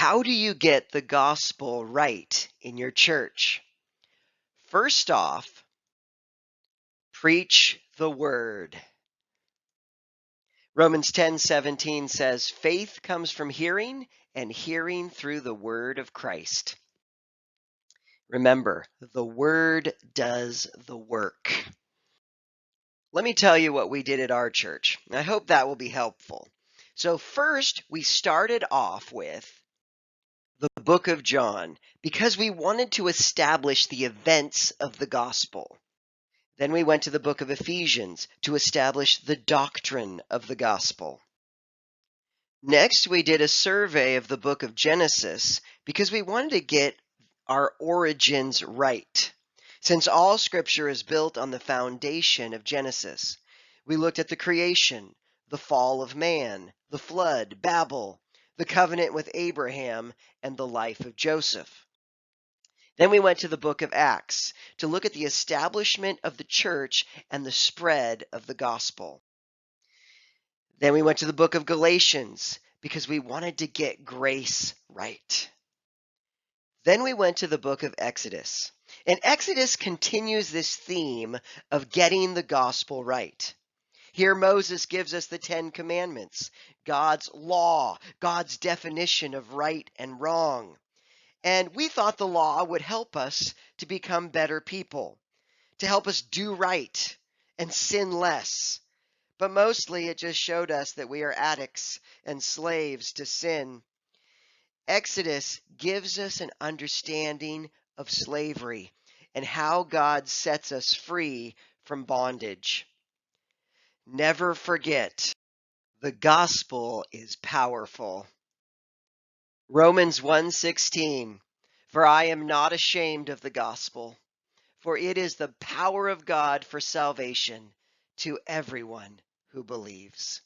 How do you get the gospel right in your church? First off, preach the word. Romans 10:17 says, faith comes from hearing, and hearing through the word of Christ. Remember, the word does the work. Let me tell you what we did at our church. I hope that will be helpful. So first, we started off with the book of John because we wanted to establish the events of the gospel. Then we went to the book of Ephesians to establish the doctrine of the gospel. Next, we did a survey of the book of Genesis because we wanted to get our origins right. Since all scripture is built on the foundation of Genesis, we looked at the creation, the fall of man, the flood, Babel, the covenant with Abraham, and the life of Joseph. Then we went to the book of Acts to look at the establishment of the church and the spread of the gospel. Then we went to the book of Galatians because we wanted to get grace right. Then we went to the book of Exodus. And Exodus continues this theme of getting the gospel right. Here Moses gives us the 10 Commandments, God's law, God's definition of right and wrong. And we thought the law would help us to become better people, to help us do right and sin less. But mostly it just showed us that we are addicts and slaves to sin. Exodus gives us an understanding of slavery and how God sets us free from bondage. Never forget, the gospel is powerful. Romans 1:16, for I am not ashamed of the gospel, for it is the power of God for salvation to everyone who believes.